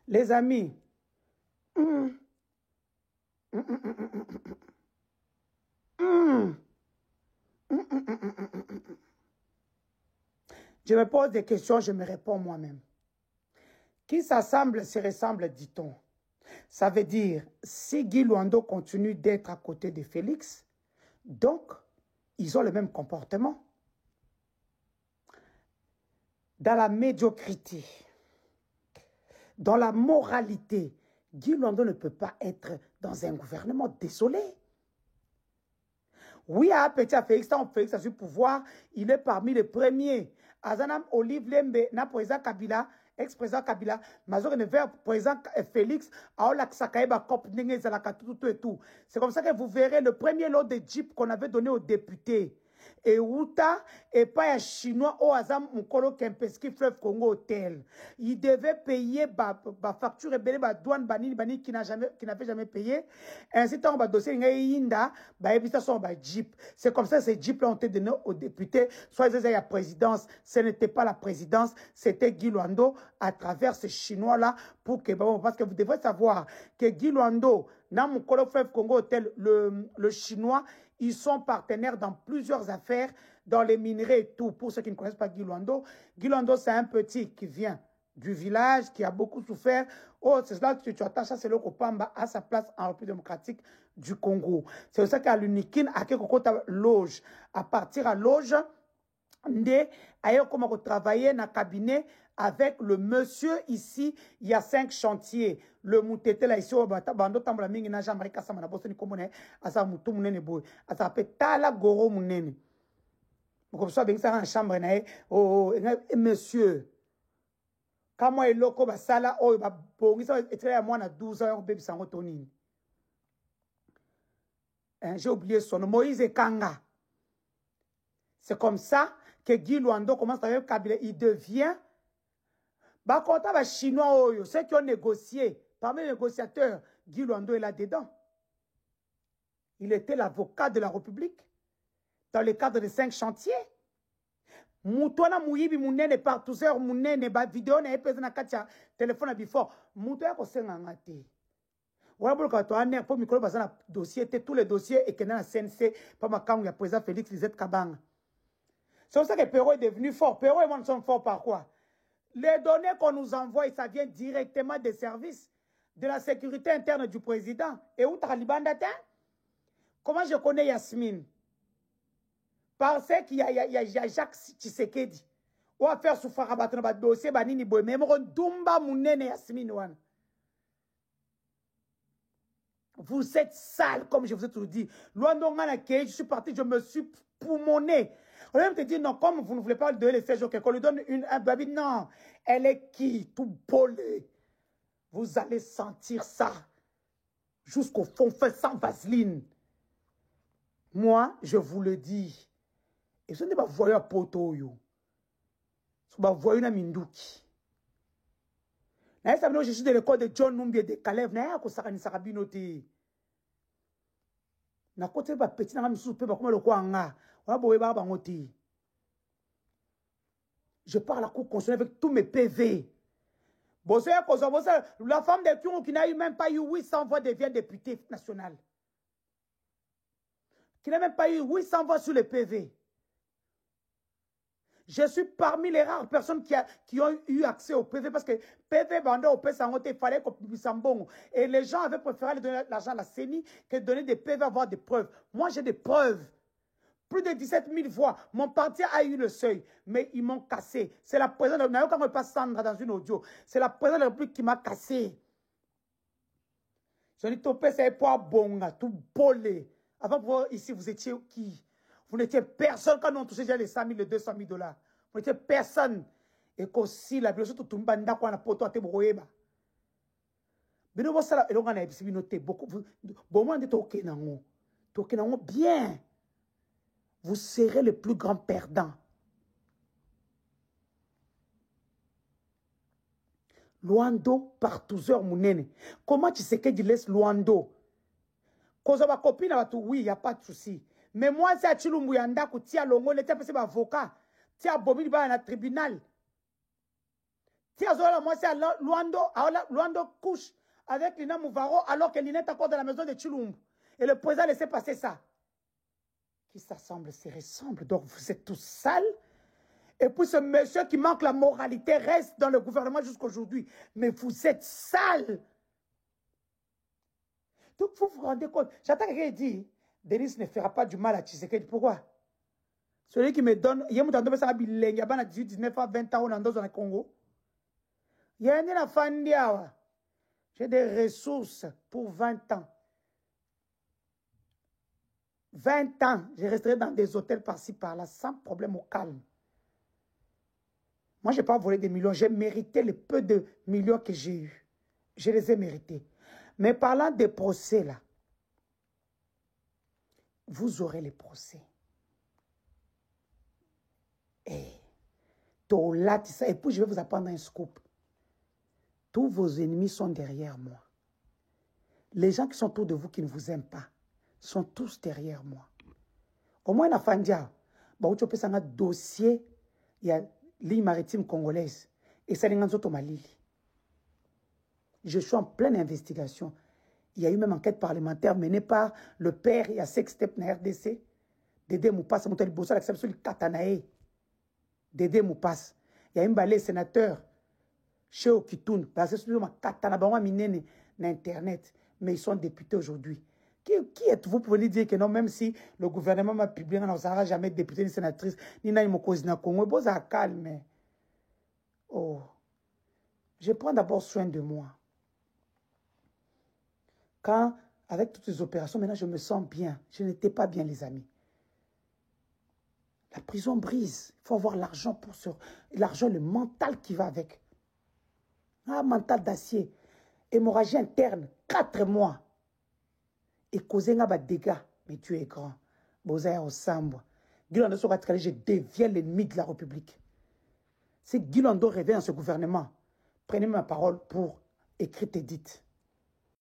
Les amis, je me pose des questions, je me réponds moi-même. Qui s'assemble se ressemble, dit-on. Ça veut dire, si Guy Luando continue d'être à côté de Félix, donc, ils ont le même comportement. Dans la médiocrité, dans la moralité, Guy Luando ne peut pas être dans un gouvernement. Désolé. Oui, à petit Félix, Félix a su pouvoir, il est parmi les premiers. Azanam Olive Lembe, na président Kabila, ex-président Kabila, Mazor ne veut président Félix, Aola Sakaeba Kop Nenge Zalaka tout et tout. C'est comme ça que vous verrez le premier lot de Jeep qu'on avait donné aux députés. Et Outa et pas un chinois au Azam Mukolo Kempeski Fleuve Congo Hotel. Il devait payer ba facture et ba douane bani qui n'avait jamais payé. Ainsi tant ba dossier Inda ba évita son ba Jeep. C'est comme ça que ces Jeep là ont été donnés aux députés. Soit ils étaient à la présidence, ce n'était pas la présidence, c'était Guy Luando à travers ces chinois là pour que parce que vous devrez savoir que Guy Luando dans Mukolo Fleuve Congo Hotel le chinois ils sont partenaires dans plusieurs affaires, dans les minerais et tout. Pour ceux qui ne connaissent pas Guy Luando, c'est un petit qui vient du village, qui a beaucoup souffert. Oh, c'est cela que tu attaches à Selo Kopamba à sa place en République démocratique du Congo. C'est ça qu'à l'Unikin, à Kekokota Loge. À partir à Loge, Ndé, ailleurs comment travailler dans le cabinet avec le monsieur ici, il y a 5 chantiers. Le moutete là ici, bando tambla mingi na jamari kasama na bosoni komone, asa mutu munene boy, asa petala goro munene. Comme ça, bien ça en chambre na oh monsieur. Quand moi eloko ba sala oh ba bongi ça etre à moi na 12 heures bébé sango tonini. J'ai oublié son nom, Moïse Kanga. C'est comme ça que Guy Luando commence avec Kabila. Il devient chinois. Ceux qui ont négocié, parmi les négociateurs, Guy Luando est là-dedans. Il était l'avocat de la République dans le cadre des 5 chantiers. Moutona Mouyibi Mounene par 12 heures Mounene, vidéo na epese na katia téléphone before. Moutoya ko sengangate. Voilà pourquoi toi, pour micro, dossier, tous les dossiers et que dans la CNC, par ma camp, il y a président Félix Lisette Kabang. C'est pour ça que Perrault est devenu fort. Perrault et moi, nous sommes forts par quoi? Les données qu'on nous envoie, ça vient directement des services de la sécurité interne du président. Et où Taliban d'atteint? Comment je connais Yasmine? Parce qu'il y a Jacques Tshisekedi. On va faire souffrir à battre notre dossier, banini boy. Mais on dumba mounene Yasmine wan. Vous êtes sale, comme je vous ai tout dit. Je suis parti, je me suis poumonné. On va te dire, non, comme vous ne voulez pas lui donner les 16 jours, qu'on lui donne un baby, non. Elle est qui? Tout bolé. Vous allez sentir ça. Jusqu'au fond, fait sans vaseline. Moi, je vous le dis. Et ce n'est pas voyou à poto, yo. Ce n'est pas voyou à Minduki. Je suis de l'école de John Numbi et de Kalev. Na côté ba petit na misu pe ba comme le quoi nga on a boye ba ngoti. Je parle à cour constitutionnelle avec tous mes PV. La femme de Kyungu qui n'a eu même pas eu 800 voix devient députée nationale. Qui n'a même pas eu 800 voix sur les PV. Je suis parmi les rares personnes qui ont eu accès au PV parce que PV bandait au PSangote, il fallait qu'on puisse en bon. Et les gens avaient préféré donner l'argent à la CENI que de donner des PV, avoir des preuves. Moi, j'ai des preuves. Plus de 17 000 voix. Mon parti a eu le seuil, mais ils m'ont cassé. C'est la présidente, quand on passe Sandra dans une audio, c'est la présidente de la République qui m'a cassé. Je dis, ton père, c'est pas bon, tout bolé. Avant de voir ici, vous étiez qui? Vous n'étiez personne quand on touchait déjà les 100 000, les 200 000 $. Vous n'étiez personne. Et qu'aussi, la biologie, tout le monde a quoi, poto à te broyeba. Mais nous, ça, et l'on a noté beaucoup. Bon, moi, on est ok, non. Ok, non, bien. Vous serez le plus grand perdant. Luando par 12 heures, mounene. Comment tu sais que tu laisses Luando? Cause ma copine, oui, il n'y a pas de souci. Mais moi, c'est à Chilumbouyanda, que tu as l'ongo, tu as passé avocat, tu as abomi dans le tribunal. Si Azola, moi, c'est Luando couche avec Lina Mouvaro alors que Lina est encore dans la maison de Chilumbu. Et le président a laissé passer ça. Qui s'assemble, se ressemble. Donc, vous êtes tous sales. Et puis, ce monsieur qui manque la moralité reste dans le gouvernement jusqu'aujourd'hui. Mais vous êtes sales. Donc, vous vous rendez compte. J'entends quelqu'un dire, Denis ne fera pas du mal à Tshisekedi. Pourquoi? Celui qui me donne, il y a 18, 19 ans, 20 ans, dans le Congo. Il y a une famille. J'ai des ressources pour 20 ans. 20 ans, je resterai dans des hôtels par-ci, par-là, sans problème, au calme. Moi, je n'ai pas volé des millions. J'ai mérité les peu de millions que j'ai eus. Je les ai mérités. Mais parlant des procès, là, vous aurez les procès. Et puis, je vais vous apprendre un scoop. Tous vos ennemis sont derrière moi. Les gens qui sont autour de vous, qui ne vous aiment pas, sont tous derrière moi. Au moins, la Fandia, tu peux un dossier, il y a l'île maritime congolaise, et ça je suis en pleine investigation. Il y a eu même une enquête parlementaire menée par le père et à Sextep na RDC. Dédé Moupas, Moutali Bossa, l'acception du Katanae. Dédé Moupas. Il y a un balai sénateur chez Okitoun, parce que c'est un Katana miné na Internet, mais ils sont députés aujourd'hui. Qui êtes-vous pour venir dire que non, même si le gouvernement m'a publié, on n'aura jamais de député ni sénatrice, ni na Imokozi na Congo, bon, ça calme. Oh, je prends d'abord soin de moi. Quand, avec toutes ces opérations, maintenant je me sens bien. Je n'étais pas bien, les amis. La prison brise. Il faut avoir l'argent pour ça. L'argent, le mental qui va avec. Ah, mental d'acier. Hémorragie interne, 4 mois. Et causer des dégâts. Mais Dieu est grand. Bozaya au Sambo. Guilando Sokatkale, je deviens l'ennemi de la République. Si Guilando revient dans ce gouvernement, prenez ma parole pour écrire et dites.